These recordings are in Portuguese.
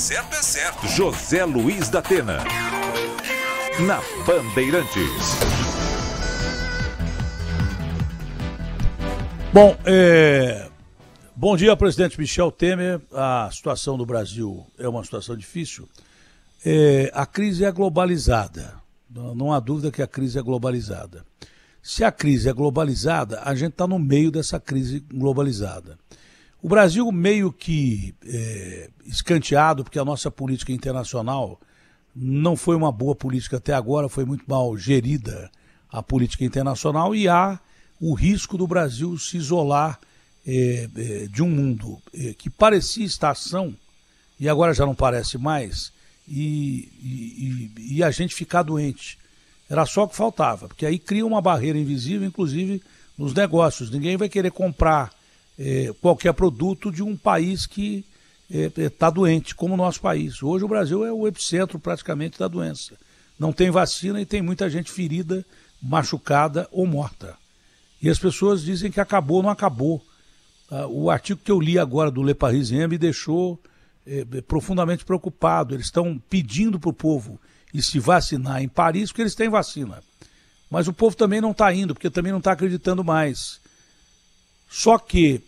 certo é certo. José Luiz da Atena. Na Bandeirantes. Bom, bom dia, presidente Michel Temer. A situação do Brasil é uma situação difícil. A crise é globalizada. Não há dúvida que a crise é globalizada. Se a crise é globalizada, a gente está no meio dessa crise globalizada. O Brasil meio que escanteado, porque a nossa política internacional não foi uma boa política até agora, foi muito mal gerida a política internacional e há o risco do Brasil se isolar de um mundo que parecia estar são e agora já não parece mais e a gente ficar doente. Era só o que faltava, porque aí cria uma barreira invisível, inclusive nos negócios. Ninguém vai querer comprar qualquer produto de um país que está doente, como o nosso país. Hoje o Brasil é o epicentro praticamente da doença. Não tem vacina e tem muita gente ferida, machucada ou morta. E as pessoas dizem que acabou, não acabou. O artigo que eu li agora do Le Parisien me deixou profundamente preocupado. Eles estão pedindo para o povo ir se vacinar em Paris porque eles têm vacina. Mas o povo também não está indo, porque também não está acreditando mais. Só que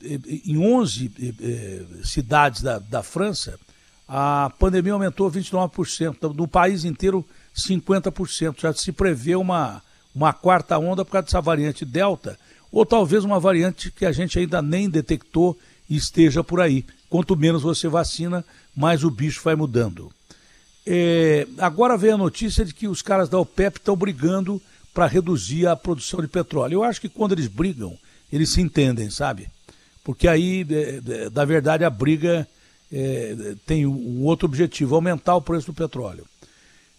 em 11 cidades da França, a pandemia aumentou 29%, no país inteiro 50%. Já se prevê uma quarta onda por causa dessa variante Delta, ou talvez uma variante que a gente ainda nem detectou e esteja por aí. Quanto menos você vacina, mais o bicho vai mudando. Agora vem a notícia de que os caras da OPEP estão brigando para reduzir a produção de petróleo. Eu acho que quando eles brigam, eles se entendem, sabe? Porque aí, na verdade, a briga tem um outro objetivo, aumentar o preço do petróleo.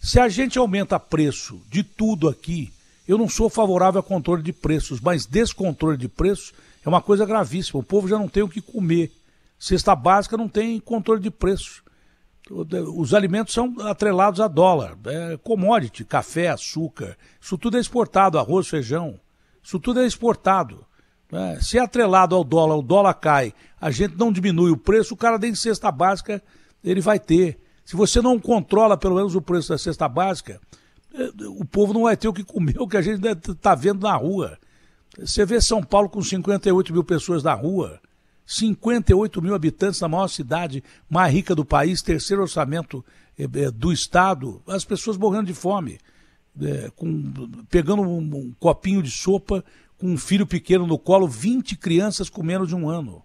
Se a gente aumenta preço de tudo aqui, eu não sou favorável a controle de preços, mas descontrole de preços é uma coisa gravíssima. O povo já não tem o que comer. Cesta básica não tem controle de preços. Os alimentos são atrelados a dólar, commodity, café, açúcar, isso tudo é exportado, arroz, feijão, isso tudo é exportado. Se é atrelado ao dólar, o dólar cai, a gente não diminui o preço, o cara nem cesta básica ele vai ter. Se você não controla pelo menos o preço da cesta básica, o povo não vai ter o que comer, o que a gente está vendo na rua. Você vê São Paulo com 58 mil pessoas na rua, 58 mil habitantes na maior cidade mais rica do país, terceiro orçamento do Estado, as pessoas morrendo de fome, pegando um copinho de sopa com um filho pequeno no colo, 20 crianças com menos de um ano.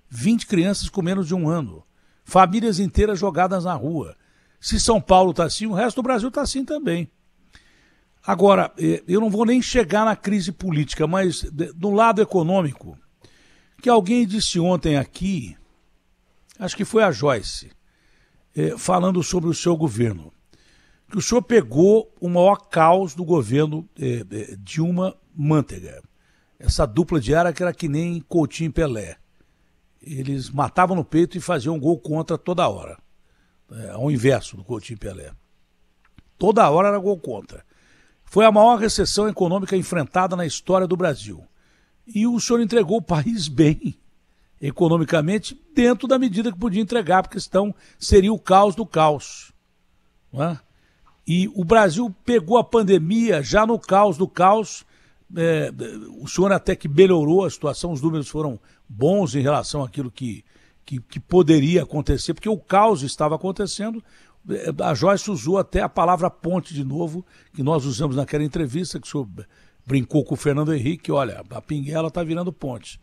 20 crianças com menos de um ano. Famílias inteiras jogadas na rua. Se São Paulo está assim, o resto do Brasil está assim também. Agora, eu não vou nem chegar na crise política, mas do lado econômico, que alguém disse ontem aqui, acho que foi a Joyce, falando sobre o seu governo, que o senhor pegou o maior caos do governo Dilma Manteiga. Essa dupla diária que era que nem Coutinho e Pelé. Eles matavam no peito e faziam gol contra toda hora. Ao inverso do Coutinho e Pelé. Toda hora era gol contra. Foi a maior recessão econômica enfrentada na história do Brasil. E o senhor entregou o país bem, economicamente, dentro da medida que podia entregar, porque senão seria o caos do caos. Não é? E o Brasil pegou a pandemia já no caos do caos. O senhor até que melhorou a situação, os números foram bons em relação àquilo que poderia acontecer, porque o caos estava acontecendo. A Joyce usou até a palavra ponte de novo, que nós usamos naquela entrevista, que o senhor brincou com o Fernando Henrique, olha, a pinguela está virando ponte.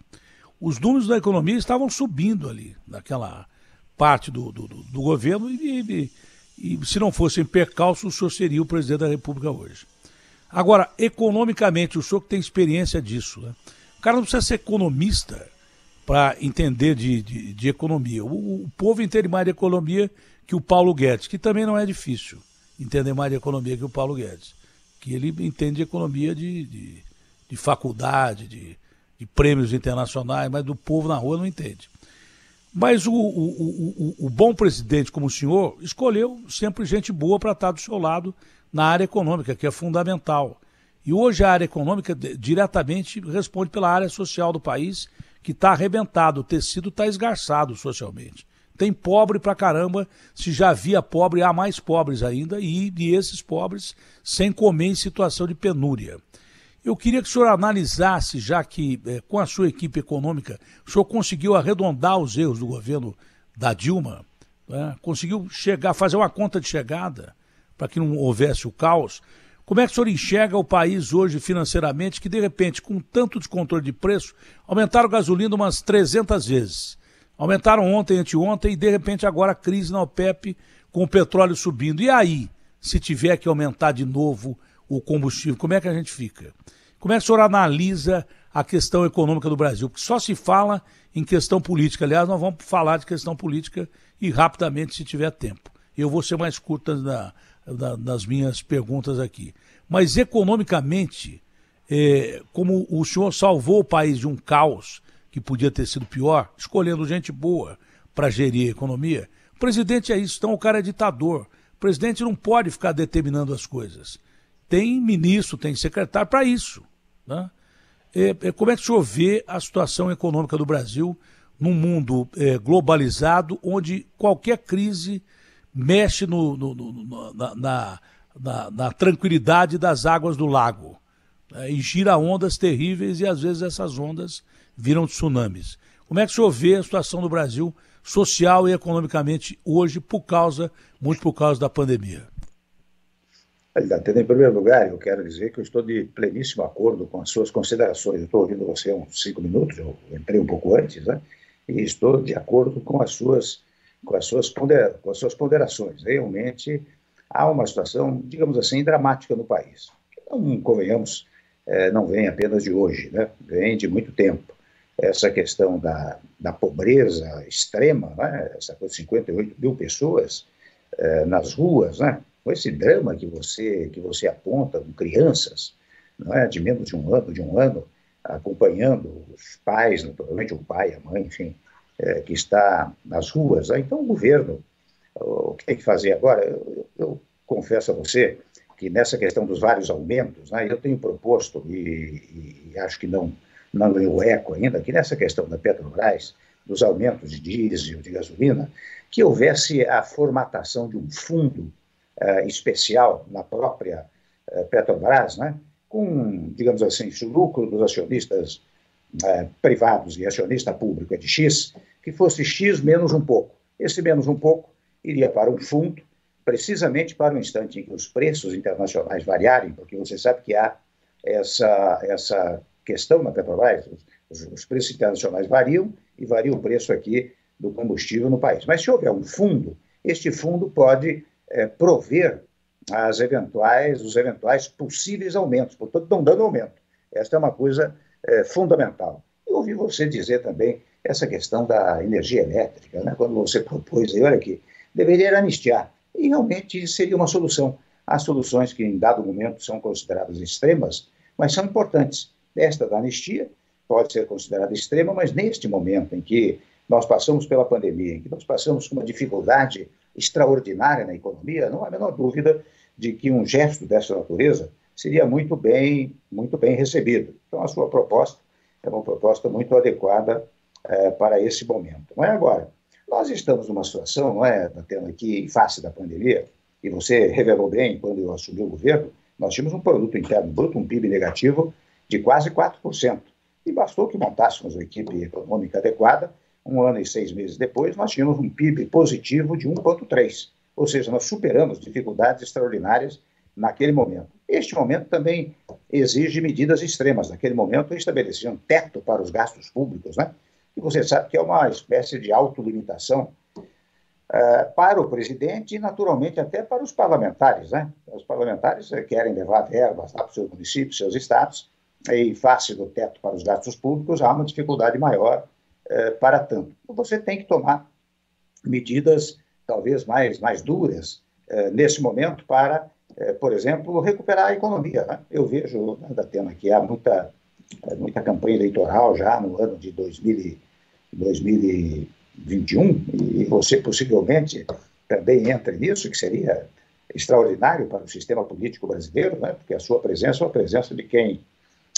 Os números da economia estavam subindo ali, naquela parte do governo, e se não fossem percalços, o senhor seria o presidente da República hoje. Agora, economicamente, o senhor que tem experiência disso, né? O cara não precisa ser economista para entender de economia. O povo entende mais de economia que o Paulo Guedes, que também não é difícil entender mais de economia que o Paulo Guedes, que ele entende de economia de faculdade, de prêmios internacionais, mas do povo na rua não entende. Mas o bom presidente como o senhor escolheu sempre gente boa para estar do seu lado na área econômica, que é fundamental. E hoje a área econômica diretamente responde pela área social do país, que está arrebentado, o tecido está esgarçado socialmente. Tem pobre pra caramba, se já havia pobre, há mais pobres ainda, e esses pobres sem comer em situação de penúria. Eu queria que o senhor analisasse, já que com a sua equipe econômica, o senhor conseguiu arredondar os erros do governo da Dilma, né? Conseguiu fazer uma conta de chegada para que não houvesse o caos. Como é que o senhor enxerga o país hoje financeiramente, que de repente, com tanto descontrole de preço, aumentaram a gasolina umas 300 vezes? Aumentaram ontem, anteontem, e de repente agora a crise na OPEP com o petróleo subindo. E aí, se tiver que aumentar de novo o combustível, como é que a gente fica? Como é que o senhor analisa a questão econômica do Brasil? Porque só se fala em questão política. Aliás, nós vamos falar de questão política e rapidamente, se tiver tempo. Eu vou ser mais curta nas minhas perguntas aqui. Mas economicamente, como o senhor salvou o país de um caos que podia ter sido pior, escolhendo gente boa para gerir a economia, o presidente é isso, então o cara é ditador. O presidente não pode ficar determinando as coisas. Tem ministro, tem secretário para isso, né? Como é que o senhor vê a situação econômica do Brasil num mundo globalizado, onde qualquer crise mexe na tranquilidade das águas do lago, né? E gira ondas terríveis, e às vezes essas ondas viram tsunamis. Como é que o senhor vê a situação do Brasil social e economicamente hoje, muito por causa da pandemia? Em primeiro lugar, eu quero dizer que eu estou de pleníssimo acordo com as suas considerações. Eu estou ouvindo você há uns 5 minutos, eu entrei um pouco antes, né? E estou de acordo com as suas ponderações. Realmente há uma situação, digamos assim, dramática no país. Não, convenhamos, não vem apenas de hoje, né? Vem de muito tempo. Essa questão da pobreza extrema, né? Essa coisa de 58 mil pessoas nas ruas, né? Com esse drama que você aponta, com crianças, não é? De menos de um ano, acompanhando os pais, naturalmente o pai, a mãe, enfim, que está nas ruas. Né? Então o governo, o que tem que fazer agora, eu confesso a você que nessa questão dos vários aumentos, né, eu tenho proposto, e acho que não ganhou eco ainda, que nessa questão da Petrobras, dos aumentos de diesel, de gasolina, que houvesse a formatação de um fundo especial na própria Petrobras, né, com, digamos assim, se o lucro dos acionistas privados e acionista público é de X, que fosse X menos um pouco. Esse menos um pouco iria para um fundo, precisamente para o instante em que os preços internacionais variarem, porque você sabe que há essa questão na Petrobras, os preços internacionais variam e varia o preço aqui do combustível no país. Mas se houver um fundo, este fundo pode prover os eventuais possíveis aumentos, portanto, não dando aumento. Esta é uma coisa fundamental. Eu ouvi você dizer também essa questão da energia elétrica, né? Quando você propôs, olha aqui, deveria anistiar. E realmente seria uma solução. Há soluções que em dado momento são consideradas extremas, mas são importantes. Esta da anistia pode ser considerada extrema, mas neste momento em que nós passamos pela pandemia, em que nós passamos com uma dificuldade extraordinária na economia, não há a menor dúvida de que um gesto dessa natureza seria muito bem recebido. Então, a sua proposta é uma proposta muito adequada para esse momento. Não é agora. Nós estamos numa situação, não é, Datena, que em face da pandemia, e você revelou bem quando eu assumi o governo, nós tínhamos um produto interno bruto, um PIB negativo de quase 4%. E bastou que montássemos uma equipe econômica adequada, 1 ano e 6 meses depois, nós tínhamos um PIB positivo de 1,3%. Ou seja, nós superamos dificuldades extraordinárias naquele momento. Este momento também exige medidas extremas. Naquele momento, eu estabeleci um teto para os gastos públicos, né? E você sabe que é uma espécie de autolimitação para o presidente e, naturalmente, até para os parlamentares, né? Os parlamentares querem levar verbas lá para os seus municípios, seus estados, e, face do teto para os gastos públicos, há uma dificuldade maior para tanto. Então, você tem que tomar medidas, talvez, mais duras nesse momento para, por exemplo, recuperar a economia, né? Eu vejo, Datena, que há muita campanha eleitoral já no ano de 2021, e você possivelmente também entra nisso, que seria extraordinário para o sistema político brasileiro, né? Porque a sua presença é uma presença de quem,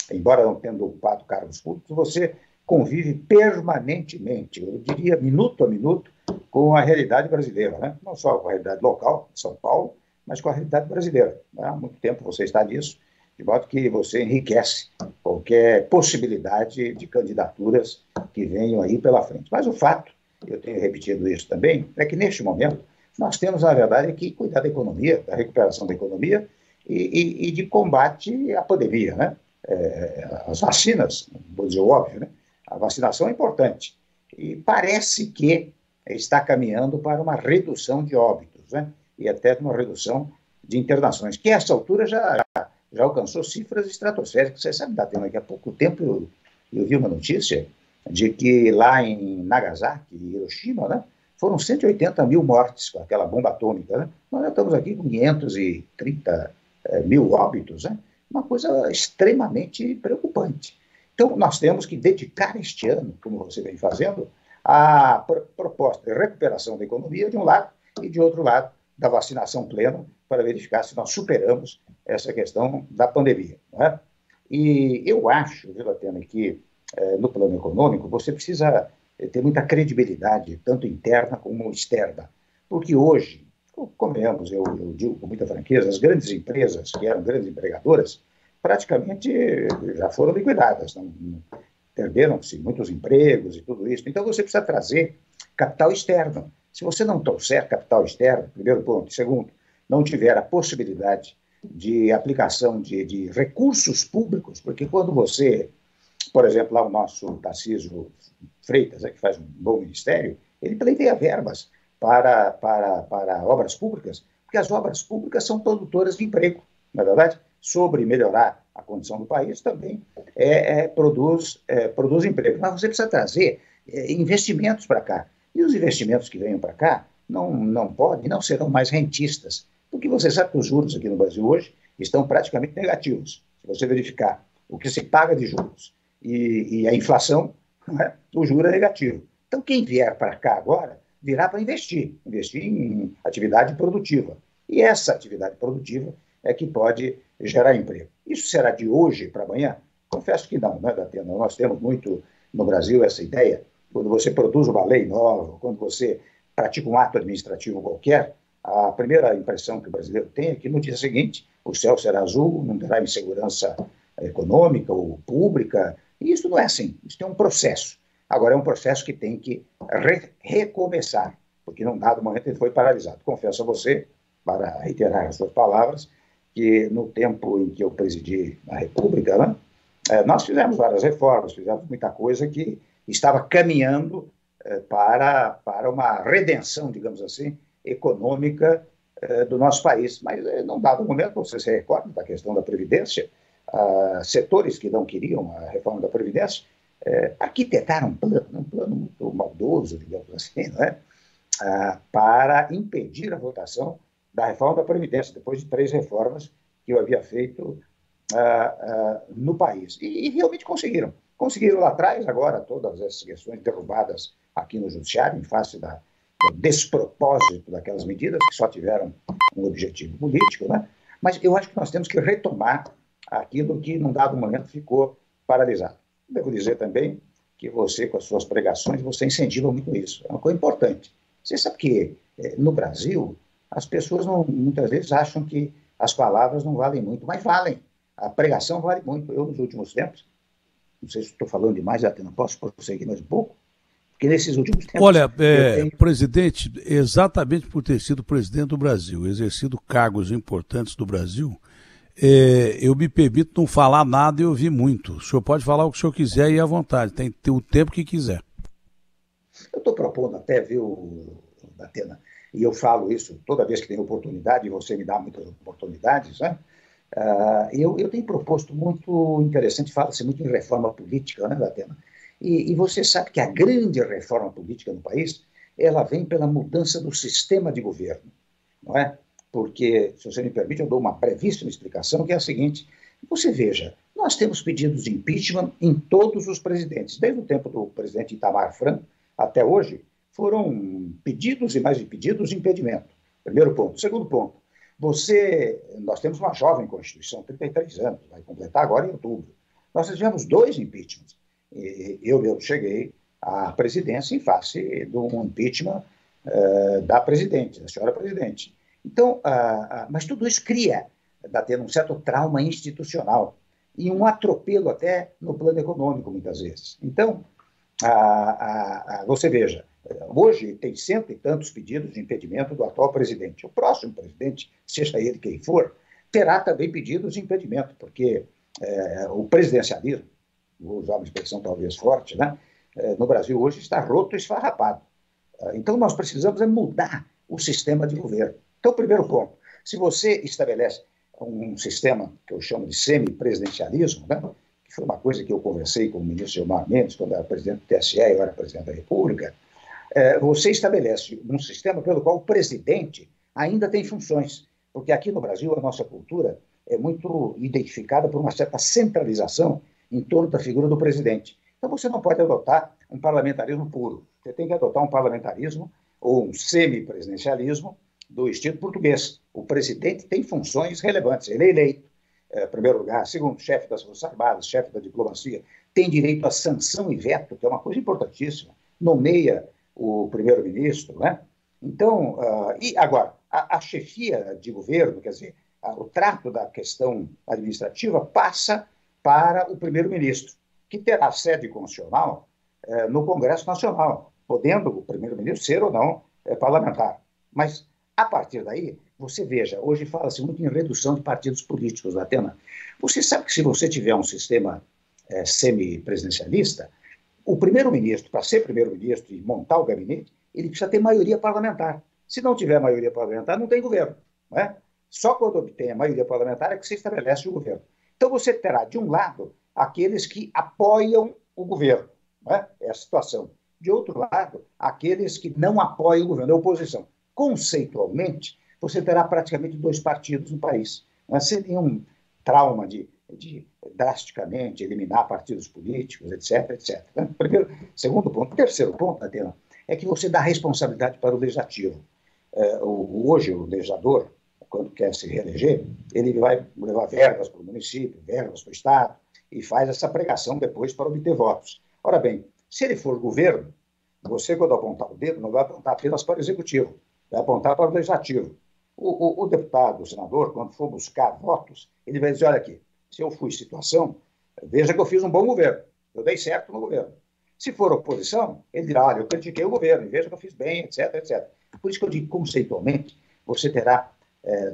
embora não tendo ocupado cargos públicos, você convive permanentemente, eu diria minuto a minuto, com a realidade brasileira, né? Não só com a realidade local de São Paulo, mas com a realidade brasileira. Há muito tempo você está nisso, de modo que você enriquece qualquer possibilidade de candidaturas que venham aí pela frente. Mas o fato, eu tenho repetido isso também, é que neste momento nós temos, na verdade, que cuidar da economia, da recuperação da economia e de combate à pandemia, né? As vacinas, vou dizer o óbvio, né? A vacinação é importante e parece que está caminhando para uma redução de óbitos, né? E até uma redução de internações, que a essa altura já alcançou cifras estratosféricas. Você sabe, Datena, que há pouco tempo eu vi uma notícia de que lá em Nagasaki, Hiroshima, né, foram 180 mil mortes com aquela bomba atômica. Né? Nós já estamos aqui com 530 mil óbitos, né? Uma coisa extremamente preocupante. Então, nós temos que dedicar este ano, como você vem fazendo, a proposta de recuperação da economia de um lado e, de outro lado, da vacinação plena para verificar se nós superamos essa questão da pandemia. Não é? E eu acho, viu, Atena, que no plano econômico você precisa ter muita credibilidade, tanto interna como externa, porque hoje, convenhamos, eu digo com muita franqueza, as grandes empresas, que eram grandes empregadoras, praticamente já foram liquidadas, perderam-se muitos empregos e tudo isso. Então, você precisa trazer capital externo. Se você não trouxer capital externo, primeiro ponto, segundo, não tiver a possibilidade de aplicação de recursos públicos, porque quando você, por exemplo, lá o nosso Tarcísio Freitas, que faz um bom ministério, ele pleiteia verbas para obras públicas, porque as obras públicas são produtoras de emprego, na verdade, sobre melhorar a condição do país, também produz emprego. Mas você precisa trazer investimentos para cá. E os investimentos que venham para cá não podem, não serão mais rentistas, porque você sabe que os juros aqui no Brasil hoje estão praticamente negativos. Se você verificar o que se paga de juros e a inflação, né, o juro é negativo. Então, quem vier para cá agora virá para investir em atividade produtiva. E essa atividade produtiva é que pode gerar emprego. Isso será de hoje para amanhã? Confesso que não, né, Datena? Nós temos muito no Brasil essa ideia, quando você produz uma lei nova, quando você pratica um ato administrativo qualquer, a primeira impressão que o brasileiro tem é que no dia seguinte o céu será azul, não terá insegurança econômica ou pública, e isso não é assim, isso tem um processo. Agora é um processo que tem que recomeçar, porque num dado momento ele foi paralisado. Confesso a você, para reiterar as suas palavras, que no tempo em que eu presidi a República, né, nós fizemos várias reformas, fizemos muita coisa que estava caminhando para uma redenção, digamos assim, econômica do nosso país. Mas, num dado momento, você se recorda da questão da Previdência, setores que não queriam a reforma da Previdência arquitetaram um plano muito maldoso, digamos assim, não é? Para impedir a votação da reforma da Previdência, depois de 3 reformas que eu havia feito no país. E realmente conseguiram. Conseguiram lá atrás, agora todas essas questões derrubadas aqui no Judiciário, em face do despropósito daquelas medidas que só tiveram um objetivo político, né? Mas eu acho que nós temos que retomar aquilo que, num dado momento, ficou paralisado. Devo dizer também que você, com as suas pregações, você incentiva muito isso. É uma coisa importante. Você sabe que, no Brasil, as pessoas muitas vezes acham que as palavras não valem muito, mas valem. A pregação vale muito. Eu, nos últimos tempos, não sei se estou falando demais, até não posso prosseguir mais um pouco, porque nesses últimos tempos... Olha, presidente, exatamente por ter sido presidente do Brasil, exercido cargos importantes do Brasil, eu me permito não falar nada e ouvir muito. O senhor pode falar o que o senhor quiser e à vontade, tem que ter o tempo que quiser. Eu estou propondo até, viu, Datena, e eu falo isso toda vez que tenho oportunidade, e você me dá muitas oportunidades, né? Eu tenho proposto muito interessante, fala-se muito em reforma política, né, Datena? E você sabe que a grande reforma política no país, ela vem pela mudança do sistema de governo, não é? Porque, se você me permite, eu dou uma brevíssima explicação, que é a seguinte: você veja, nós temos pedidos de impeachment em todos os presidentes, desde o tempo do presidente Itamar Franco até hoje, foram pedidos e mais de pedidos de impedimento. Primeiro ponto. Segundo ponto, nós temos uma jovem Constituição, 33 anos, vai completar agora em outubro. Nós tivemos 2 impeachments. Eu cheguei à presidência em face de um impeachment da presidente, da senhora presidente. Então, mas tudo isso cria, Datena, um certo trauma institucional e um atropelo até no plano econômico, muitas vezes. Então, você veja, hoje tem cento e tantos pedidos de impedimento do atual presidente. O próximo presidente, seja ele quem for, terá também pedidos de impedimento, porque o presidencialismo, vou usar uma expressão talvez forte, né, no Brasil hoje está roto e esfarrapado. Então, nós precisamos mudar o sistema de governo. Então, primeiro ponto, se você estabelece um sistema que eu chamo de semipresidencialismo, né, que foi uma coisa que eu conversei com o ministro Gilmar Mendes, quando era presidente do TSE e eu era presidente da República, você estabelece um sistema pelo qual o presidente ainda tem funções, porque aqui no Brasil a nossa cultura é muito identificada por uma certa centralização em torno da figura do presidente. Então você não pode adotar um parlamentarismo puro, você tem que adotar um parlamentarismo ou um semipresidencialismo do estilo português. O presidente tem funções relevantes, ele é eleito, em primeiro lugar, segundo, chefe das Forças Armadas, chefe da diplomacia, tem direito à sanção e veto, que é uma coisa importantíssima, nomeia o primeiro-ministro, né? Então, e agora, a chefia de governo, quer dizer, o trato da questão administrativa passa para o primeiro-ministro, que terá sede constitucional no Congresso Nacional, podendo o primeiro-ministro ser ou não parlamentar. Mas, a partir daí, você veja, hoje fala-se muito em redução de partidos políticos, Datena. Você sabe que se você tiver um sistema semipresidencialista, o primeiro-ministro, para ser primeiro-ministro e montar o gabinete, ele precisa ter maioria parlamentar. Se não tiver maioria parlamentar, não tem governo, não é? Só quando obtém a maioria parlamentar é que se estabelece o governo. Então você terá, de um lado, aqueles que apoiam o governo, não é? É a situação. De outro lado, aqueles que não apoiam o governo, a oposição. Conceitualmente, você terá praticamente dois partidos no país. Não é? Seria um trauma de drasticamente eliminar partidos políticos, etc, etc. Segundo ponto. Terceiro ponto, Adriano, é que você dá responsabilidade para o legislativo. Hoje, o legislador, quando quer se reeleger, ele vai levar verbas para o município, verbas para o Estado, e faz essa pregação depois para obter votos. Ora bem, se ele for governo, você, quando apontar o dedo, não vai apontar apenas para o executivo, vai apontar para o legislativo. O deputado, o senador, quando for buscar votos, ele vai dizer, olha aqui, se eu fui situação, veja que eu fiz um bom governo, eu dei certo no governo. Se for oposição, ele dirá, olha, eu critiquei o governo, veja que eu fiz bem, etc, etc. Por isso que eu digo, conceitualmente, você terá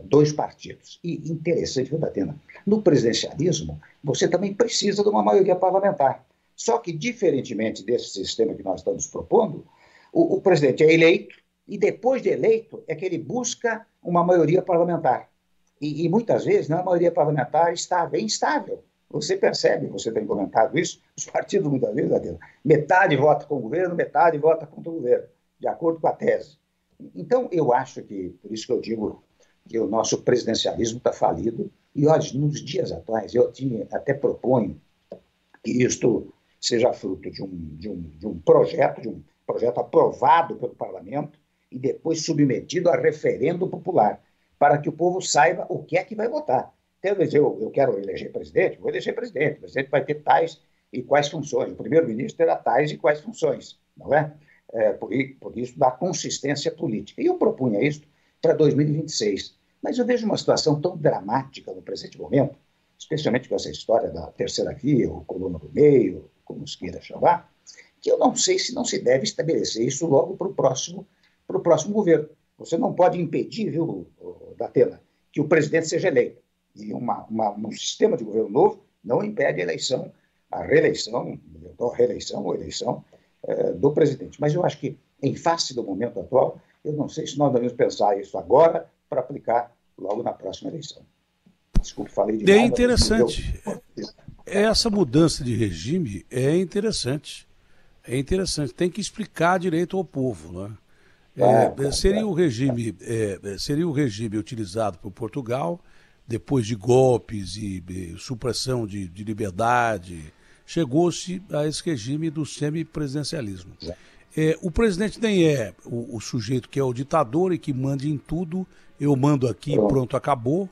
dois partidos. E interessante, viu, Datena? No presidencialismo, você também precisa de uma maioria parlamentar. Só que, diferentemente desse sistema que nós estamos propondo, o presidente é eleito, e depois de eleito é que ele busca uma maioria parlamentar. E muitas vezes não é uma maioria parlamentar estável, é instável. Você percebe, você tem comentado isso, os partidos muitas vezes, metade vota com o governo, metade vota contra o governo, de acordo com a tese. Então, eu acho que, por isso que eu digo que o nosso presidencialismo está falido, e olha, nos dias atuais, eu até proponho que isto seja fruto de um projeto aprovado pelo parlamento e depois submetido a referendo popular, para que o povo saiba o que é que vai votar. Então, eu quero eleger presidente, vou eleger presidente, o presidente vai ter tais e quais funções, o primeiro-ministro terá tais e quais funções, não é? Por isso, dá consistência política. E eu propunha isso para 2026. Mas eu vejo uma situação tão dramática no presente momento, especialmente com essa história da terceira via, ou coluna do meio, como se queira chamar, que eu não sei se não se deve estabelecer isso logo para o próximo governo. Você não pode impedir, viu, Datena, que o presidente seja eleito. E um sistema de governo novo não impede a reeleição ou eleição do presidente. Mas eu acho que, em face do momento atual, eu não sei se nós devemos pensar isso agora para aplicar logo na próxima eleição. Desculpe, falei demais. É interessante. Essa mudança de regime é interessante. É interessante. Tem que explicar direito ao povo, né? Seria o regime utilizado por Portugal, depois de golpes e supressão de liberdade, chegou-se a esse regime do semipresidencialismo. O presidente nem é o sujeito que é o ditador e que manda em tudo, eu mando aqui e pronto, acabou,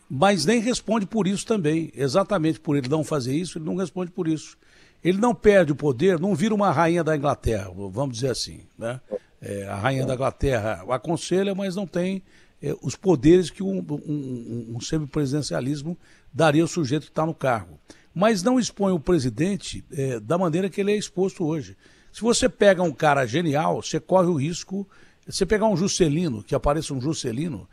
mas nem responde por isso também. Exatamente por ele não fazer isso, ele não responde por isso. Ele não perde o poder, não vira uma rainha da Inglaterra, vamos dizer assim, né? A rainha da Inglaterra aconselha, mas não tem os poderes que um semipresidencialismo daria ao sujeito que está no cargo. Mas não expõe o presidente da maneira que ele é exposto hoje. Se você pega um cara genial, você corre o risco, você pegar um Juscelino, que apareça um Juscelino,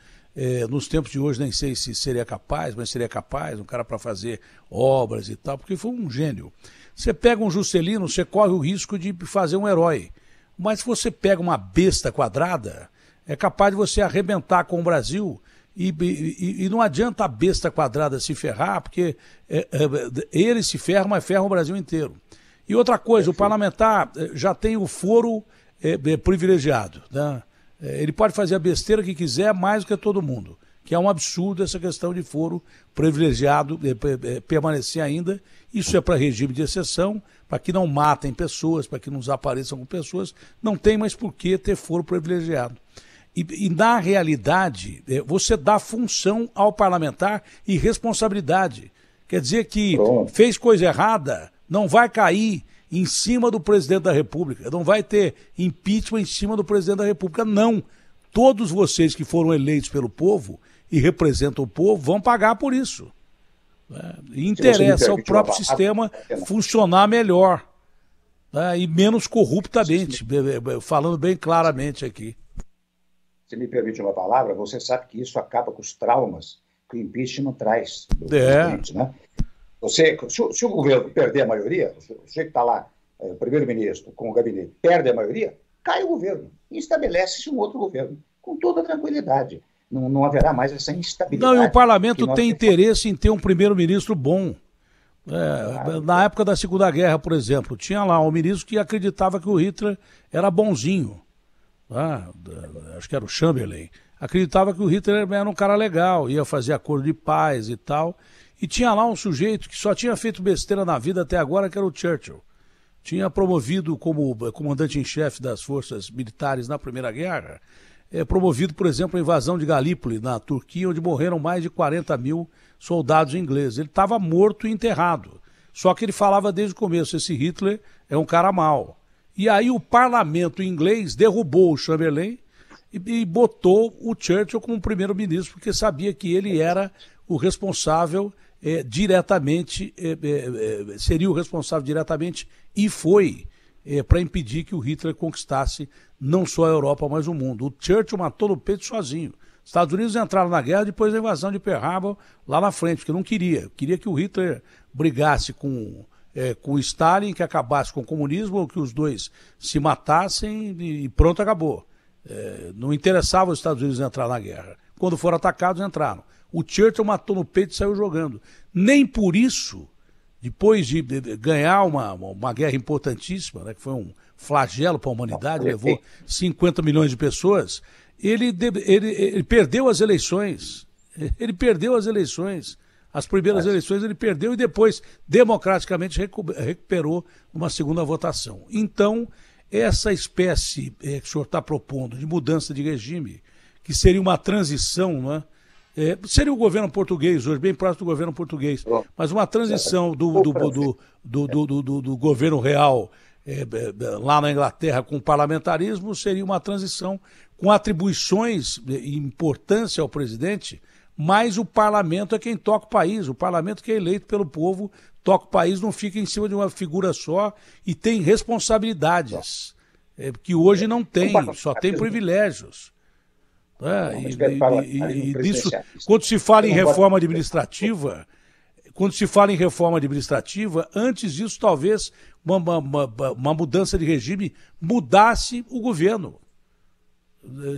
nos tempos de hoje nem sei se seria capaz, mas seria capaz, um cara para fazer obras e tal, porque foi um gênio. Você pega um Juscelino, você corre o risco de fazer um herói. Mas se você pega uma besta quadrada, é capaz de você arrebentar com o Brasil e não adianta a besta quadrada se ferrar, porque ele se ferra, mas ferra o Brasil inteiro. E outra coisa, o parlamentar já tem o foro privilegiado, né? Ele pode fazer a besteira que quiser mais do que todo mundo, que é um absurdo essa questão de foro privilegiado permanecer ainda. Isso é para regime de exceção, para que não matem pessoas, para que não desapareçam com pessoas, não tem mais por que ter foro privilegiado. E na realidade, você dá função ao parlamentar e responsabilidade. Quer dizer que fez coisa errada, não vai cair em cima do presidente da República, não vai ter impeachment em cima do presidente da República, não. Todos vocês que foram eleitos pelo povo e representam o povo vão pagar por isso. Interessa ao próprio sistema funcionar melhor, né, e menos corruptamente, falando bem claramente aqui. Se me permite uma palavra, você sabe que isso acaba com os traumas que o impeachment traz do presidente, né? Se o governo perder a maioria, o sujeito que está lá, o primeiro-ministro com o gabinete, perde a maioria, cai o governo e estabelece-se um outro governo, com toda tranquilidade. Não haverá mais essa instabilidade. Não, e o parlamento tem interesse em ter um primeiro-ministro bom. Na época da Segunda Guerra, por exemplo, tinha lá um ministro que acreditava que o Hitler era bonzinho. Acho que era o Chamberlain. Acreditava que o Hitler era um cara legal, ia fazer acordo de paz e tal. E tinha lá um sujeito que só tinha feito besteira na vida até agora, que era o Churchill. Tinha promovido como comandante em chefe das forças militares na Primeira Guerra, promovido, por exemplo, a invasão de Galípoli, na Turquia, onde morreram mais de 40 mil soldados ingleses. Ele estava morto e enterrado. Só que ele falava desde o começo, esse Hitler é um cara mau. E aí o parlamento inglês derrubou o Chamberlain e botou o Churchill como primeiro-ministro, porque sabia que ele era o responsável diretamente, seria o responsável diretamente, e foi para impedir que o Hitler conquistasse não só a Europa, mas o mundo. O Churchill matou no peito sozinho. Os Estados Unidos entraram na guerra depois da invasão de Pearl Harbor lá na frente, porque não queria. Queria que o Hitler brigasse com o Stalin, que acabasse com o comunismo, ou que os dois se matassem e pronto, acabou. Não interessava os Estados Unidos entrar na guerra. Quando foram atacados, entraram. O Churchill matou no peito e saiu jogando. Nem por isso, depois de ganhar uma guerra importantíssima, né, que foi um flagelo para a humanidade, levou 50 milhões de pessoas, ele perdeu as eleições. Ele perdeu as eleições. As primeiras eleições ele perdeu e depois, democraticamente, recuperou uma segunda votação. Então, essa espécie que o senhor está propondo de mudança de regime, que seria uma transição, né? Seria o governo português hoje, bem próximo do governo português, mas uma transição do governo real lá na Inglaterra com o parlamentarismo seria uma transição com atribuições e importância ao presidente, mas o parlamento é quem toca o país, o parlamento que é eleito pelo povo toca o país, não fica em cima de uma figura só e tem responsabilidades que hoje não tem, só tem privilégios. Nisso, quando se fala em reforma administrativa, antes disso talvez uma mudança de regime mudasse o governo,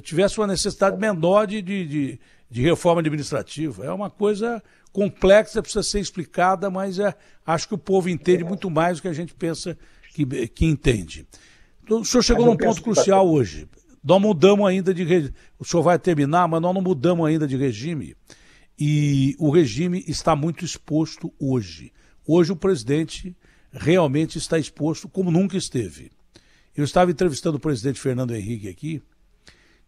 tivesse uma necessidade menor de reforma administrativa. É uma coisa complexa, precisa ser explicada, mas acho que o povo entende muito mais do que a gente pensa que entende. Então, o senhor chegou num ponto crucial hoje. Nós mudamos ainda de regime. O senhor vai terminar, mas nós não mudamos ainda de regime. E o regime está muito exposto hoje. Hoje o presidente realmente está exposto como nunca esteve. Eu estava entrevistando o presidente Fernando Henrique aqui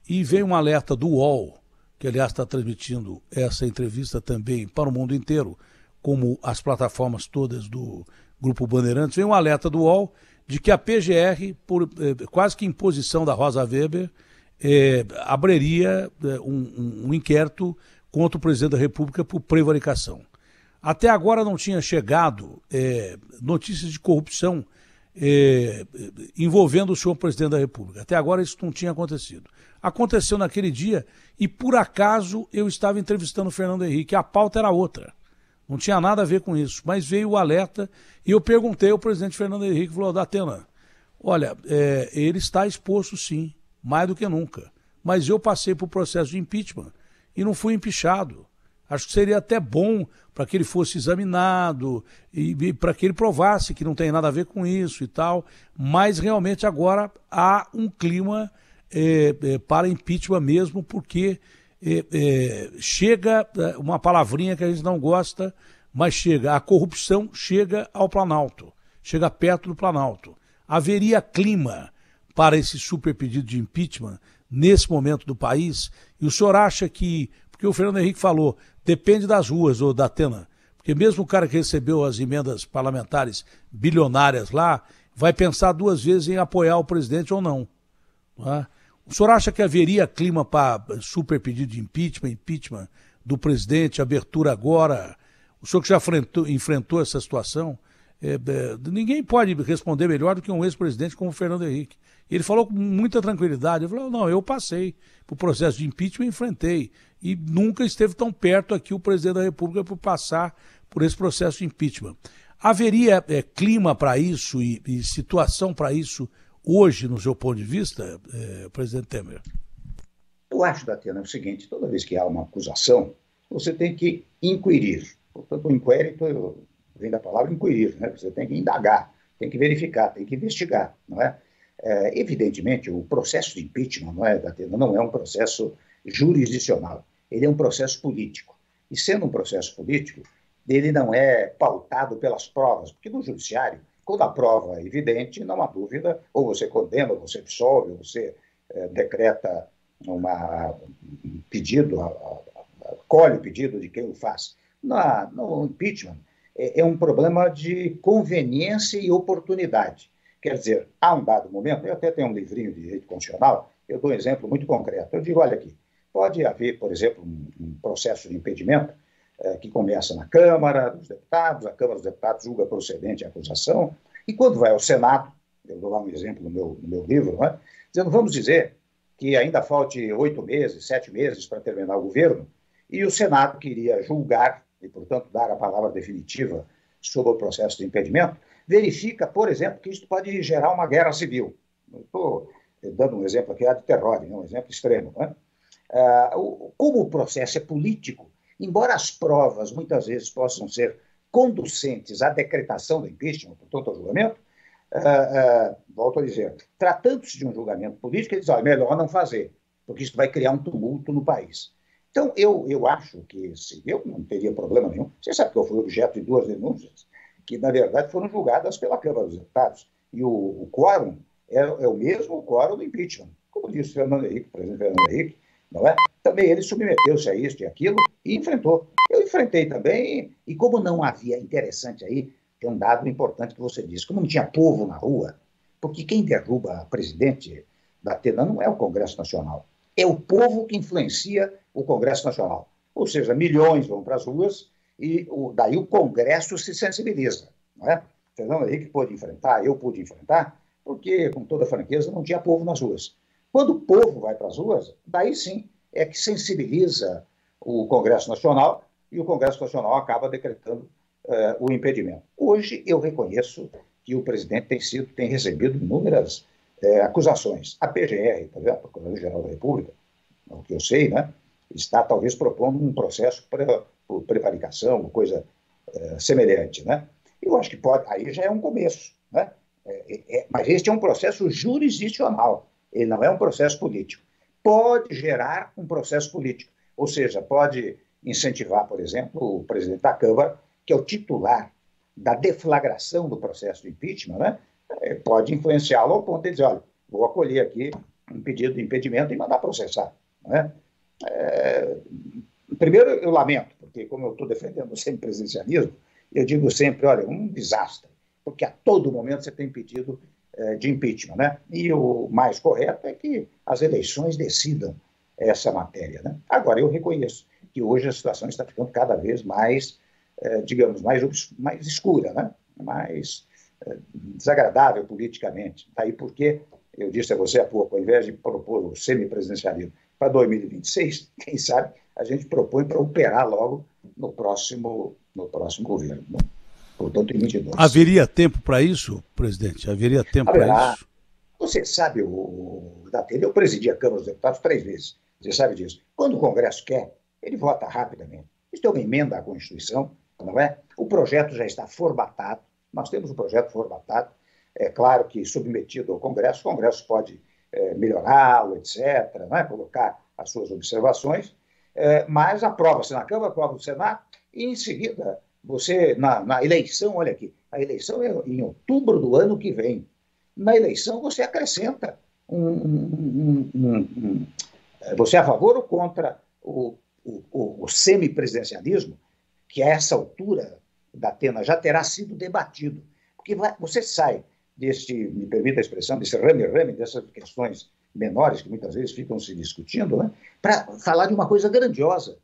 e veio um alerta do UOL, que aliás está transmitindo essa entrevista também para o mundo inteiro, como as plataformas todas do Grupo Bandeirantes. Veio um alerta do UOL de que a PGR, por quase que imposição da Rosa Weber, abriria um inquérito contra o presidente da República por prevaricação. Até agora não tinha chegado notícias de corrupção envolvendo o senhor presidente da República. Até agora isso não tinha acontecido. Aconteceu naquele dia e, por acaso, eu estava entrevistando o Fernando Henrique. A pauta era outra. Não tinha nada a ver com isso. Mas veio o alerta e eu perguntei ao presidente Fernando Henrique, falou, Datena, olha, ele está exposto sim, mais do que nunca. Mas eu passei por processo de impeachment e não fui empichado. Acho que seria até bom para que ele fosse examinado e para que ele provasse que não tem nada a ver com isso e tal. Mas realmente agora há um clima para impeachment mesmo, porque chega uma palavrinha que a gente não gosta, mas chega. A corrupção chega ao Planalto, chega perto do Planalto. Haveria clima para esse super pedido de impeachment nesse momento do país? E o senhor acha que, porque o Fernando Henrique falou, depende das ruas, ou da Atena, porque mesmo o cara que recebeu as emendas parlamentares bilionárias lá, vai pensar duas vezes em apoiar o presidente ou não. Não é? O senhor acha que haveria clima para super pedido de impeachment do presidente, abertura agora? O senhor que já enfrentou essa situação, ninguém pode responder melhor do que um ex-presidente como o Fernando Henrique. Ele falou com muita tranquilidade, ele falou, não, eu passei por processo de impeachment e enfrentei. E nunca esteve tão perto aqui o presidente da República por passar por esse processo de impeachment. Haveria clima para isso e situação para isso hoje, no seu ponto de vista, presidente Temer? Eu acho, Datena, o seguinte, toda vez que há uma acusação, você tem que inquirir. Portanto, o inquérito vem da palavra inquirir, né? Você tem que indagar, tem que verificar, tem que investigar, não é? Evidentemente, o processo de impeachment, não é, Datena, não é um processo jurisdicional, ele é um processo político. E sendo um processo político, ele não é pautado pelas provas, porque no judiciário, quando a prova é evidente, não há dúvida, ou você condena, ou você absolve, ou você decreta um pedido, colhe o pedido de quem o faz. No impeachment, é um problema de conveniência e oportunidade. Quer dizer, há um dado momento, eu até tenho um livrinho de direito constitucional, eu dou um exemplo muito concreto. Eu digo, olha aqui, pode haver, por exemplo, um processo de impedimento que começa na Câmara dos Deputados, a Câmara dos Deputados julga procedente a acusação, e quando vai ao Senado, eu dou lá um exemplo no meu livro, não é? Dizendo, vamos dizer que ainda falte 8 meses, 7 meses para terminar o governo, e o Senado queria julgar, e portanto dar a palavra definitiva sobre o processo de impedimento, verifica, por exemplo, que isso pode gerar uma guerra civil. Estou dando um exemplo aqui de terror, um exemplo extremo. Né? Como o processo é político, embora as provas muitas vezes possam ser conducentes à decretação do impeachment, portanto ao julgamento, volto a dizer, tratando-se de um julgamento político, eles dizem, melhor não fazer, porque isso vai criar um tumulto no país. Então, eu acho que eu não teria problema nenhum. Você sabe que eu fui objeto de 2 denúncias que, na verdade, foram julgadas pela Câmara dos Deputados. E o quórum é o mesmo quórum do impeachment. Como disse o Fernando Henrique, o presidente Fernando Henrique, não é? Também ele submeteu-se a isso e aquilo e enfrentou. Eu enfrentei também, e como não havia, interessante aí, tem um dado importante que você disse, como não tinha povo na rua, porque quem derruba a presidente da Atena não é o Congresso Nacional, é o povo que influencia o Congresso Nacional. Ou seja, milhões vão para as ruas e daí o Congresso se sensibiliza. Não é? Fernando Henrique pôde enfrentar, eu pude enfrentar, porque, com toda franqueza, não tinha povo nas ruas. Quando o povo vai para as ruas, daí sim é que sensibiliza o Congresso Nacional e o Congresso Nacional acaba decretando o impedimento. Hoje eu reconheço que o presidente tem recebido inúmeras acusações. A PGR, por exemplo, a Procuradoria-Geral da República, o que eu sei, né, está talvez propondo um processo por prevaricação, coisa semelhante. Né? Eu acho que pode, aí já é um começo. Né? Mas este é um processo jurisdicional, ele não é um processo político. Pode gerar um processo político, ou seja, pode incentivar, por exemplo, o presidente da Câmara, que é o titular da deflagração do processo de impeachment, né? Pode influenciá-lo ao ponto de dizer, olha, vou acolher aqui um pedido de impedimento e mandar processar. Né? Primeiro, eu lamento, porque como eu estou defendendo sempre presidencialismo, eu digo sempre, olha, um desastre, porque a todo momento você tem pedido de impeachment, né? E o mais correto é que as eleições decidam essa matéria, né? Agora, eu reconheço que hoje a situação está ficando cada vez mais, digamos, mais escura, né? Mais desagradável politicamente. Daí porque, eu disse a você há pouco, ao invés de propor o semipresidencialismo para 2026, quem sabe a gente propõe para operar logo no próximo governo, né? Portanto, em 22. Haveria tempo para isso, presidente? Haveria tempo para isso? Você sabe, Datena, eu presidi a Câmara dos Deputados 3 vezes. Você sabe disso. Quando o Congresso quer, ele vota rapidamente. Isso é uma emenda à Constituição, não é? O projeto já está formatado. Nós temos um projeto formatado. É claro que submetido ao Congresso, o Congresso pode melhorá-lo, etc., não é? Colocar as suas observações, mas aprova-se na Câmara, aprova no Senado, e em seguida, você, na eleição, olha aqui, a eleição é em outubro do ano que vem. Na eleição, você acrescenta você é a favor ou contra o semipresidencialismo, que a essa altura da Atena já terá sido debatido. Porque você sai me permita a expressão, desse rame-rame, dessas questões menores que muitas vezes ficam se discutindo, né, para falar de uma coisa grandiosa,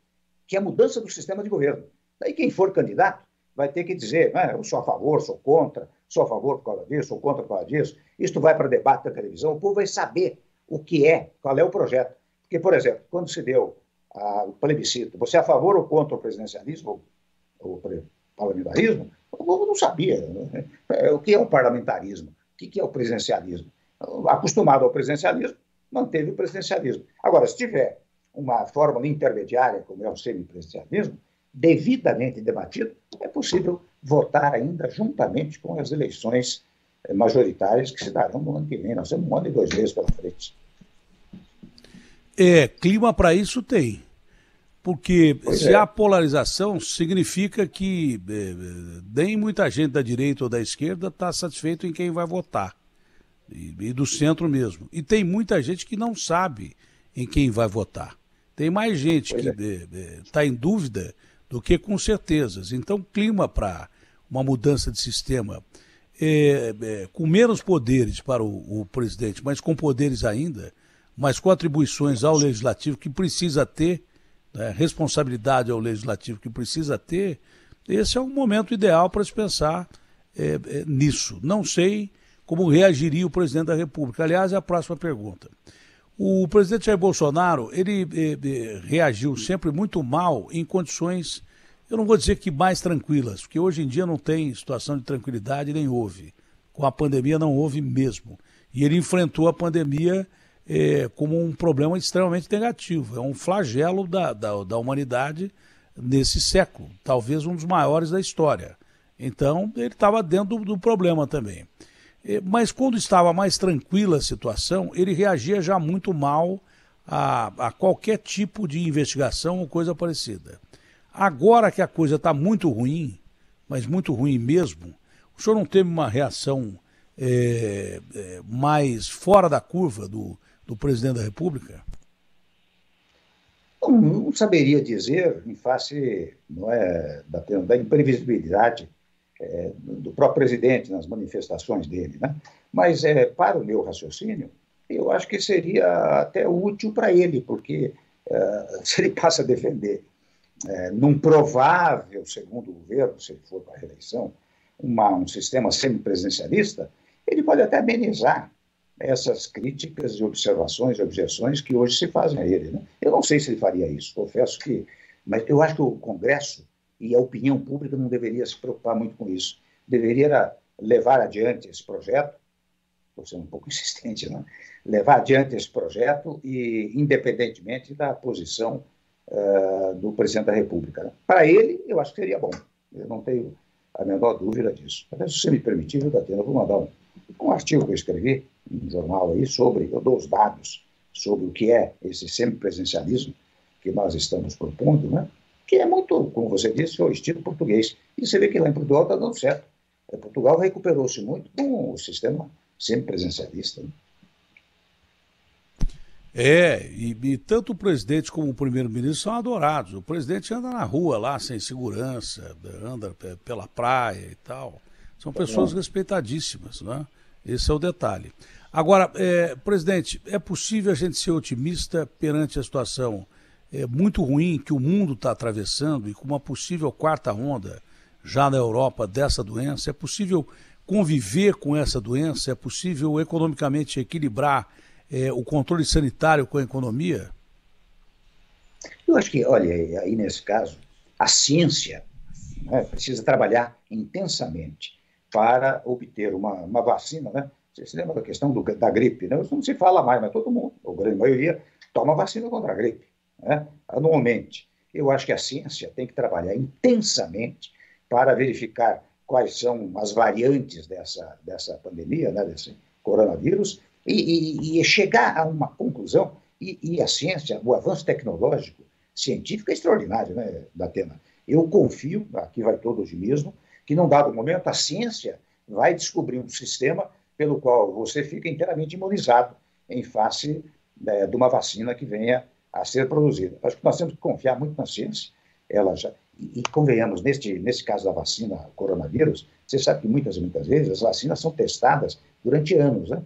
que é a mudança do sistema de governo. Daí quem for candidato vai ter que dizer, eu sou a favor, sou contra, sou a favor por causa disso, sou contra por causa disso. Isto vai para debate da televisão, o povo vai saber o que é, qual é o projeto. Porque, por exemplo, quando se deu o plebiscito, você é a favor ou contra o presidencialismo, ou parlamentarismo? O povo não sabia, né? O que é o parlamentarismo, o que é o presidencialismo. Acostumado ao presidencialismo, manteve o presidencialismo. Agora, se tiver uma fórmula intermediária, como é o semipresidencialismo, devidamente debatido, é possível votar ainda juntamente com as eleições majoritárias que se darão no ano que vem. Nós temos 1 ano e 2 meses pela frente. Clima para isso tem. Porque se há polarização, significa que nem muita gente da direita ou da esquerda está satisfeito em quem vai votar. E do centro mesmo. E tem muita gente que não sabe em quem vai votar. Tem mais gente que está em dúvida do que com certezas. Então, clima para uma mudança de sistema com menos poderes para o presidente, mas com poderes ainda, mas com atribuições ao legislativo que precisa ter, responsabilidade ao legislativo que precisa ter, esse é o momento ideal para se pensar nisso. Não sei como reagiria o presidente da República. Aliás, é a próxima pergunta. O presidente Jair Bolsonaro, ele reagiu sempre muito mal em condições, eu não vou dizer que mais tranquilas, porque hoje em dia não tem situação de tranquilidade, nem houve. Com a pandemia não houve mesmo. E ele enfrentou a pandemia como um problema extremamente negativo. É um flagelo da humanidade nesse século, talvez um dos maiores da história. Então, ele estava dentro do problema também. Mas quando estava mais tranquila a situação, ele reagia já muito mal a qualquer tipo de investigação ou coisa parecida. Agora que a coisa está muito ruim, mas muito ruim mesmo, o senhor não teve uma reação mais fora da curva do presidente da República? Não saberia dizer, em face da imprevisibilidade do próprio presidente nas manifestações dele, né? Mas para o meu raciocínio, eu acho que seria até útil para ele, porque se ele passa a defender num provável segundo governo, se ele for para a reeleição, um sistema semipresidencialista, ele pode até amenizar essas críticas e observações e objeções que hoje se fazem a ele, né? Eu não sei se ele faria isso, confesso que... Mas eu acho que o Congresso e a opinião pública não deveria se preocupar muito com isso. Deveria levar adiante esse projeto, estou sendo um pouco insistente, né? Levar adiante esse projeto e independentemente da posição do presidente da República, né? Para ele, eu acho que seria bom. Eu não tenho a menor dúvida disso. Até se você me permitir, eu vou mandar um artigo que eu escrevi um jornal aí eu dou os dados sobre o que é esse semipresidencialismo que nós estamos propondo, né? Que é muito, como você disse, o estilo português. E você vê que lá em Portugal está dando certo. Portugal recuperou-se muito com o sistema semipresidencialista, né? E tanto o presidente como o primeiro-ministro são adorados. O presidente anda na rua lá, sem segurança, anda pela praia e tal. São pessoas respeitadíssimas, né? Esse é o detalhe. Agora, presidente, é possível a gente ser otimista perante a situação muito ruim que o mundo está atravessando e com uma possível quarta onda já na Europa dessa doença? É possível conviver com essa doença? É possível economicamente equilibrar o controle sanitário com a economia? Eu acho que, olha, aí nesse caso, a ciência, né, precisa trabalhar intensamente para obter uma vacina, né? Você se lembra da questão da gripe, né? Isso não se fala mais, mas todo mundo, a grande maioria, toma vacina contra a gripe, né? Anualmente. Eu acho que a ciência tem que trabalhar intensamente para verificar quais são as variantes dessa pandemia, né, desse coronavírus, e chegar a uma conclusão. E a ciência, o avanço tecnológico, científico é extraordinário, né, Datena? Eu confio, aqui vai todo o otimismo, que num dado momento a ciência vai descobrir um sistema pelo qual você fica inteiramente imunizado em face de uma vacina que venha a ser produzida. Acho que nós temos que confiar muito na ciência. Ela já, e convenhamos, nesse caso da vacina coronavírus, você sabe que muitas vezes as vacinas são testadas durante anos, né?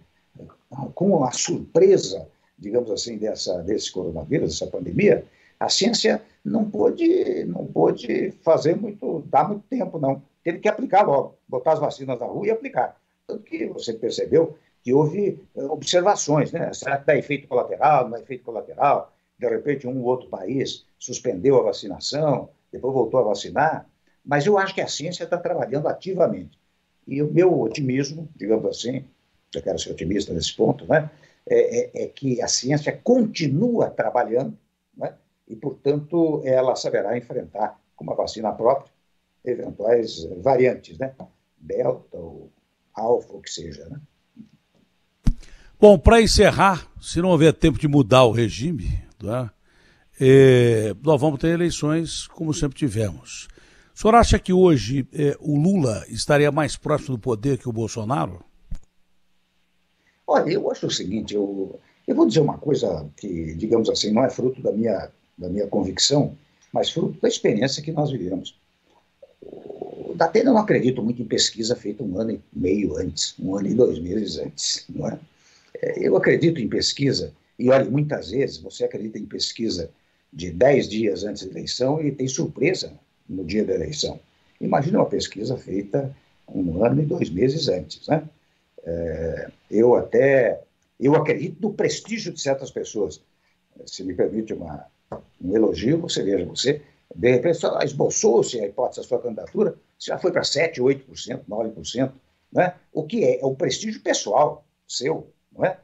Com a surpresa, digamos assim, desse coronavírus, dessa pandemia, a ciência não pôde dar muito tempo, não. Teve que aplicar logo, botar as vacinas na rua e aplicar. Tanto que você percebeu que houve observações, né? Será que dá efeito colateral, não dá efeito colateral? De repente, um ou outro país suspendeu a vacinação, depois voltou a vacinar. Mas eu acho que a ciência está trabalhando ativamente. E o meu otimismo, digamos assim, eu quero ser otimista nesse ponto, né? É que a ciência continua trabalhando, né? E, portanto, ela saberá enfrentar, com uma vacina própria, eventuais variantes, né? Delta ou alfa, o que seja, né? Bom, para encerrar, se não houver tempo de mudar o regime, né, nós vamos ter eleições como sempre tivemos. O senhor acha que hoje o Lula estaria mais próximo do poder que o Bolsonaro? Olha, eu acho o seguinte, eu vou dizer uma coisa que, digamos assim, não é fruto da minha convicção, mas fruto da experiência que nós vivemos. Datena, eu não acredito muito em pesquisa feita 1 ano e meio antes, 1 ano e 2 meses antes, não é? Eu acredito em pesquisa, e olha, muitas vezes você acredita em pesquisa de 10 dias antes da eleição e tem surpresa no dia da eleição. Imagina uma pesquisa feita 1 ano e 2 meses antes, né? Eu acredito no prestígio de certas pessoas. Se me permite um elogio, você de repente só esboçou-se a hipótese da sua candidatura, você já foi para 7%, 8%, 9%, né? O que é o prestígio pessoal seu, não é?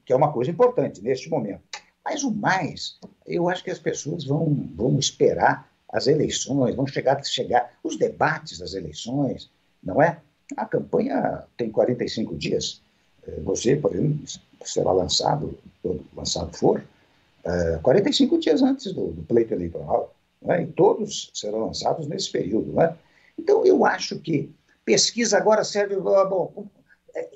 Que é uma coisa importante neste momento. Mas o mais, eu acho que as pessoas vão esperar as eleições, vão chegar os debates das eleições, não é? A campanha tem 45 dias. Você, por exemplo, será lançado, quando lançado for, 45 dias antes do pleito eleitoral, né? E todos serão lançados nesse período, né? Então, eu acho que pesquisa agora serve, bom,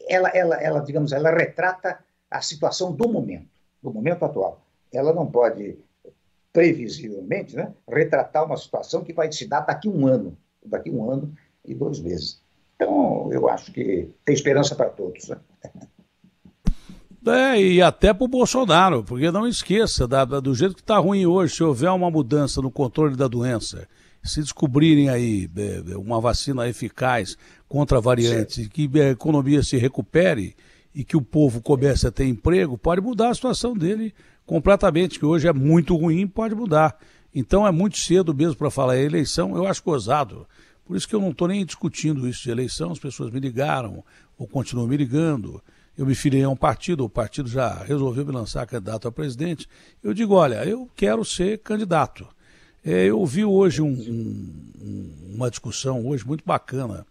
ela, digamos, ela retrata a situação do momento atual. Ela não pode, previsivelmente, né, retratar uma situação que vai se dar daqui a 1 ano e 2 meses. Então, eu acho que tem esperança para todos, né? E até para o Bolsonaro, porque não esqueça, do jeito que está ruim hoje, se houver uma mudança no controle da doença, se descobrirem aí uma vacina eficaz contra variantes, e que a economia se recupere e que o povo comece a ter emprego, pode mudar a situação dele completamente, que hoje é muito ruim, pode mudar. Então é muito cedo mesmo para falar em eleição, eu acho gozado. Por isso que eu não estou nem discutindo isso de eleição, as pessoas me ligaram ou continuam me ligando. Eu me filiei a um partido, o partido já resolveu me lançar candidato a presidente. Eu digo, olha, eu quero ser candidato. Eu vi hoje uma discussão hoje muito bacana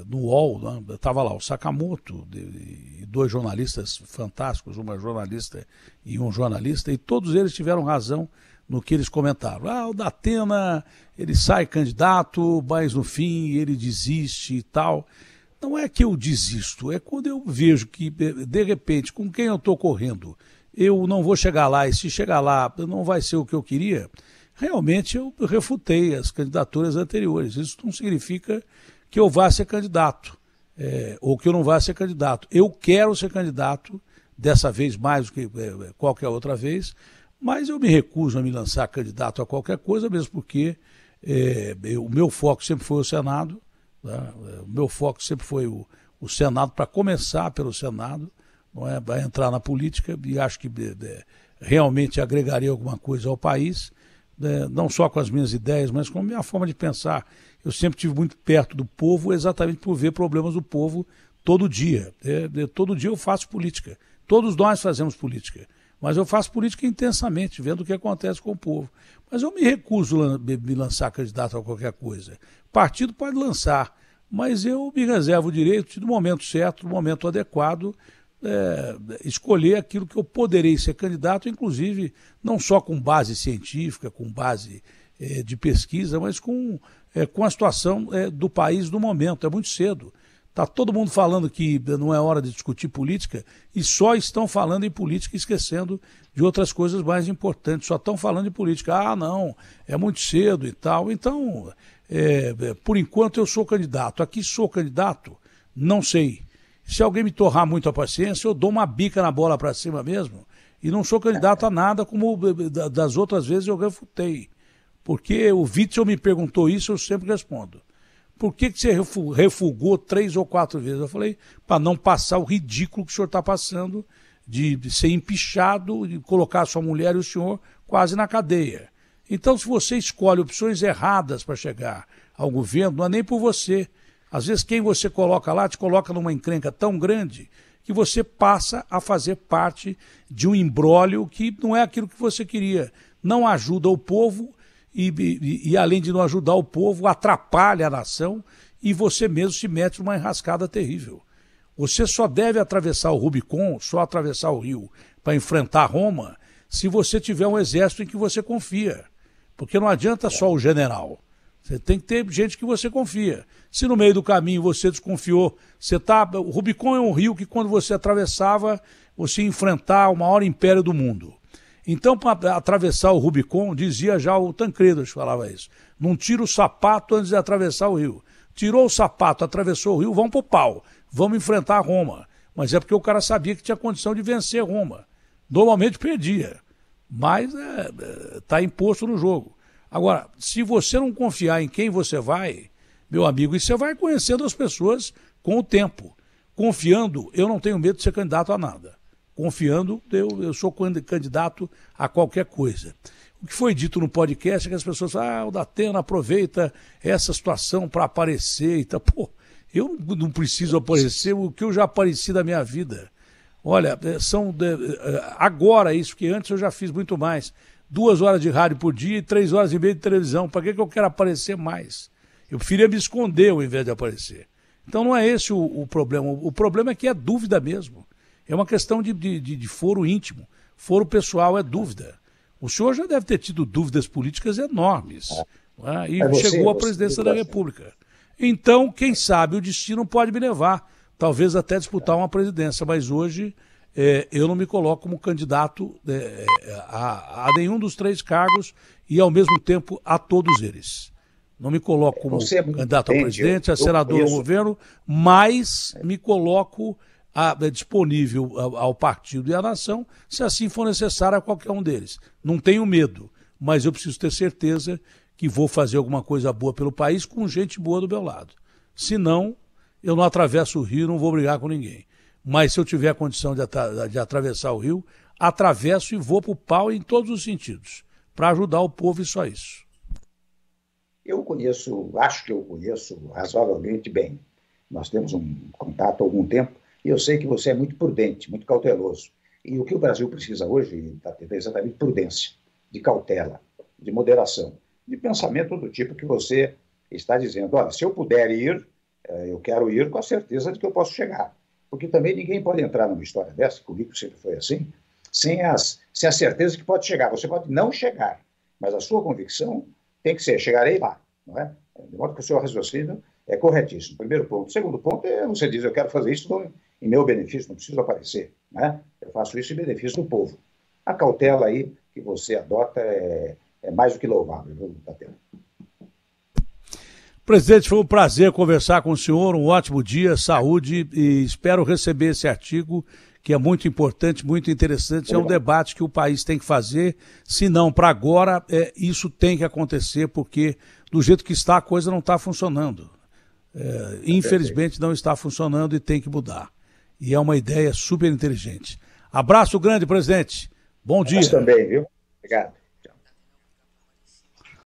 no UOL, né? Estava lá o Sakamoto e 2 jornalistas fantásticos, uma jornalista e um jornalista, e todos eles tiveram razão no que eles comentaram. O Datena, ele sai candidato, mas no fim ele desiste e tal. Não é que eu desisto, é quando eu vejo que, de repente, com quem eu estou correndo, eu não vou chegar lá, e se chegar lá não vai ser o que eu queria, realmente eu refutei as candidaturas anteriores. Isso não significa que eu vá ser candidato. ou que eu não vá ser candidato. Eu quero ser candidato, dessa vez mais do que qualquer outra vez, mas eu me recuso a me lançar candidato a qualquer coisa, mesmo porque o meu foco sempre foi o Senado, tá? O meu foco sempre foi o Senado, para começar pelo Senado, não é? Vai entrar na política, e acho que realmente agregaria alguma coisa ao país, não só com as minhas ideias, mas com a minha forma de pensar. Eu sempre estive muito perto do povo, exatamente por ver problemas do povo todo dia. Todo dia eu faço política. Todos nós fazemos política. Mas eu faço política intensamente, vendo o que acontece com o povo. Mas eu me recuso a me lançar candidato a qualquer coisa. O partido pode lançar, mas eu me reservo o direito de, no momento certo, no momento adequado, escolher aquilo que eu poderei ser candidato, inclusive não só com base científica, com base de pesquisa, mas com a situação do país no momento. É muito cedo. Está todo mundo falando que não é hora de discutir política e só estão falando em política, esquecendo de outras coisas mais importantes. Só estão falando de política. Ah, não, é muito cedo e tal. Então, por enquanto eu sou candidato. Aqui sou candidato? Não sei. Se alguém me torrar muito a paciência, eu dou uma bica na bola para cima mesmo. E não sou candidato a nada, como das outras vezes eu refutei. Porque o Witzel me perguntou isso, eu sempre respondo. Por que você refugou 3 ou 4 vezes? Eu falei, para não passar o ridículo que o senhor está passando, de ser empichado, de colocar a sua mulher e o senhor quase na cadeia. Então, se você escolhe opções erradas para chegar ao governo, não é nem por você. Às vezes quem você coloca lá te coloca numa encrenca tão grande que você passa a fazer parte de um imbróglio que não é aquilo que você queria. Não ajuda o povo e além de não ajudar o povo, atrapalha a nação e você mesmo se mete numa enrascada terrível. Você só deve atravessar o Rubicon, só atravessar o rio para enfrentar Roma, se você tiver um exército em que você confia. Porque não adianta só o general. Você tem que ter gente que você confia. Se no meio do caminho você desconfiou, o Rubicon é um rio que quando você atravessava, você ia enfrentar o maior império do mundo. Então, para atravessar o Rubicon, dizia já o Tancredo, que falava isso, não tira o sapato antes de atravessar o rio. Tirou o sapato, atravessou o rio, vamos pro pau, vamos enfrentar Roma. Mas é porque o cara sabia que tinha condição de vencer Roma. Normalmente perdia, mas está imposto no jogo. Agora, se você não confiar em quem você vai, meu amigo, e você vai conhecendo as pessoas com o tempo. Confiando, eu não tenho medo de ser candidato a nada. Confiando, eu sou candidato a qualquer coisa. O que foi dito no podcast é que as pessoas falam, o Datena aproveita essa situação para aparecer e tal. Pô, eu não preciso aparecer o que eu já apareci da minha vida. Olha, agora isso, que antes eu já fiz muito mais. 2 horas de rádio por dia e 3 horas e meia de televisão. Para que eu quero aparecer mais? Eu preferia me esconder ao invés de aparecer. Então não é esse o problema. O problema é que é dúvida mesmo. É uma questão de foro íntimo. Foro pessoal é dúvida. O senhor já deve ter tido dúvidas políticas enormes. Né? E chegou à presidência da República. Então, quem sabe o destino pode me levar. Talvez até disputar uma presidência. Mas hoje eu não me coloco como candidato a nenhum dos 3 cargos e, ao mesmo tempo, a todos eles. Não me coloco como candidato a presidente, a senador ao governo, mas me coloco disponível ao partido e à nação, se assim for necessário a qualquer um deles. Não tenho medo, mas eu preciso ter certeza que vou fazer alguma coisa boa pelo país com gente boa do meu lado. Senão, eu não atravesso o rio e não vou brigar com ninguém. Mas se eu tiver a condição de atravessar o rio, atravesso e vou para o pau em todos os sentidos, para ajudar o povo e só isso. Acho que eu conheço razoavelmente bem. Nós temos um contato há algum tempo e eu sei que você é muito prudente, muito cauteloso. E o que o Brasil precisa hoje é exatamente prudência, de cautela, de moderação, de pensamento do tipo que você está dizendo. Olha, se eu puder ir, eu quero ir com a certeza de que eu posso chegar. Porque também ninguém pode entrar numa história dessa, comigo sempre foi assim, sem a certeza que pode chegar. Você pode não chegar, mas a sua convicção tem que ser, chegarei lá. Não é? De modo que o seu raciocínio é corretíssimo. Primeiro ponto. Segundo ponto é você diz, eu quero fazer isso em meu benefício, não preciso aparecer. Né? Eu faço isso em benefício do povo. A cautela aí que você adota é mais do que louvável, viu, Datena? Presidente, foi um prazer conversar com o senhor, um ótimo dia, saúde, e espero receber esse artigo, que é muito importante, muito interessante. É um debate que o país tem que fazer, se não para agora, isso tem que acontecer, porque do jeito que está a coisa não está funcionando. Infelizmente não está funcionando e tem que mudar. E é uma ideia super inteligente. Abraço grande, presidente. Bom dia. Nós também, viu? Obrigado.